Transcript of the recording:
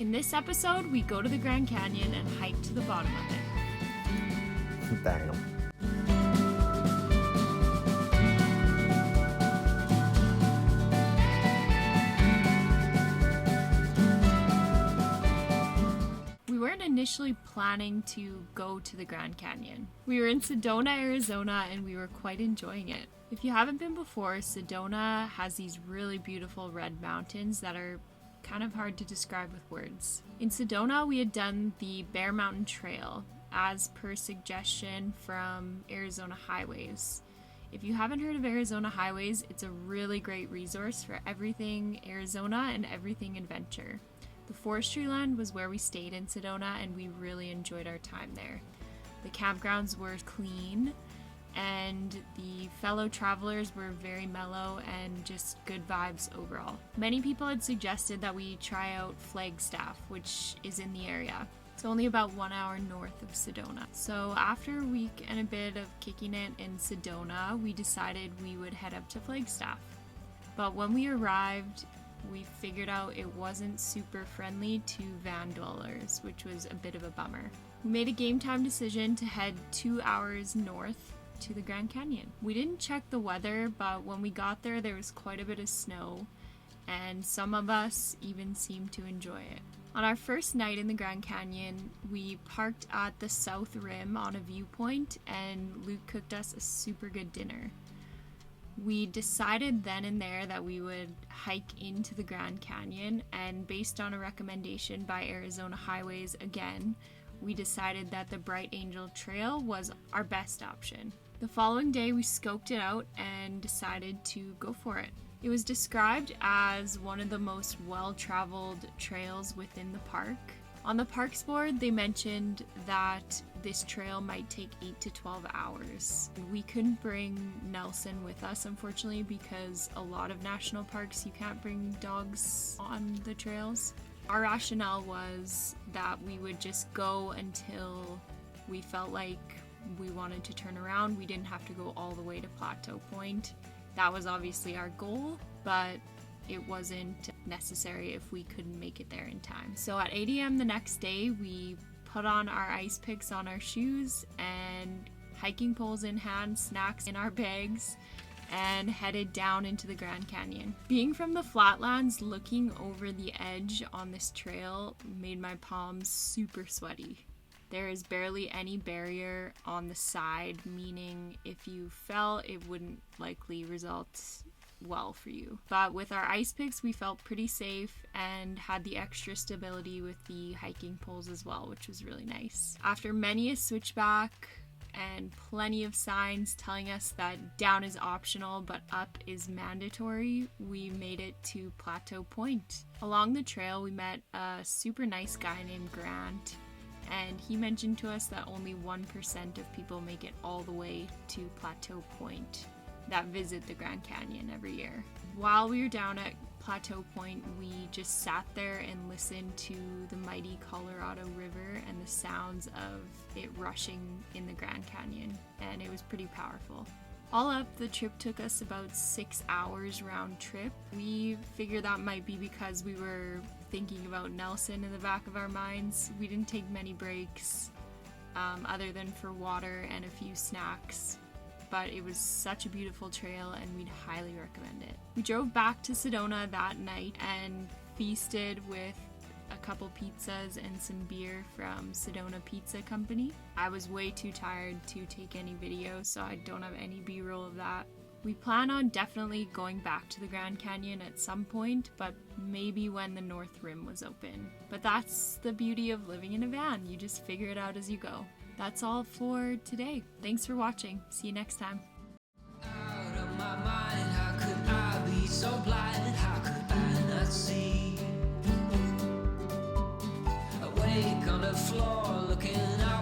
In this episode, we go to the Grand Canyon and hike to the bottom of it. Damn. We weren't initially planning to go to the Grand Canyon. We were in Sedona, Arizona, and we were quite enjoying it. If you haven't been before, Sedona has these really beautiful red mountains that are kind of hard to describe with words. In Sedona, we had done the Bear Mountain Trail as per suggestion from Arizona Highways. If you haven't heard of Arizona Highways, it's a really great resource for everything Arizona and everything adventure. The forestry land was where we stayed in Sedona, and we really enjoyed our time there. The campgrounds were clean, and the fellow travelers were very mellow and just good vibes overall. Many people had suggested that we try out Flagstaff, which is in the area. It's only about 1 hour north of Sedona. So after a week and a bit of kicking it in Sedona, we decided we would head up to Flagstaff. But when we arrived, we figured out it wasn't super friendly to van dwellers, which was a bit of a bummer. We made a game time decision to head 2 hours north to the Grand Canyon. We didn't check the weather, but when we got there was quite a bit of snow, and some of us even seemed to enjoy it. On our first night in the Grand Canyon, we parked at the South Rim on a viewpoint, and Luke cooked us a super good dinner. We decided then and there that we would hike into the Grand Canyon, and based on a recommendation by Arizona Highways again, we decided that the Bright Angel Trail was our best option. The following day we scoped it out and decided to go for it. It was described as one of the most well-traveled trails within the park. On the parks board, they mentioned that this trail might take 8 to 12 hours. We couldn't bring Nelson with us, unfortunately, because a lot of national parks, you can't bring dogs on the trails. Our rationale was that we would just go until we felt like we wanted to turn around. We didn't have to go all the way to Plateau Point. That was obviously our goal, but it wasn't necessary if we couldn't make it there in time. So at 8 a.m. the next day, we put on our ice picks on our shoes and hiking poles in hand, snacks in our bags, and headed down into the Grand Canyon. Being from the flatlands, looking over the edge on this trail made my palms super sweaty. There is barely any barrier on the side, meaning if you fell, it wouldn't likely result well for you. But with our ice picks, we felt pretty safe and had the extra stability with the hiking poles as well, which was really nice. After many a switchback and plenty of signs telling us that down is optional but up is mandatory, we made it to Plateau Point. Along the trail, we met a super nice guy named Grant, and he mentioned to us that only 1% of people make it all the way to Plateau Point that visit the Grand Canyon every year. While we were down at Plateau Point, we just sat there and listened to the mighty Colorado River and the sounds of it rushing in the Grand Canyon, and it was pretty powerful. All up, the trip took us about 6 hours round trip. We figured that might be because we were thinking about Nelson in the back of our minds. We didn't take many breaks other than for water and a few snacks. But it was such a beautiful trail, and we'd highly recommend it. We drove back to Sedona that night and feasted with a couple pizzas and some beer from Sedona Pizza Company. I was way too tired to take any video, so I don't have any B-roll of that. We plan on definitely going back to the Grand Canyon at some point, but maybe when the North Rim was open. But that's the beauty of living in a van. You just figure it out as you go. That's all for today. Thanks for watching. See you next time. Out of my mind, how could I be so blind? How could I not see? Awake on the floor, looking out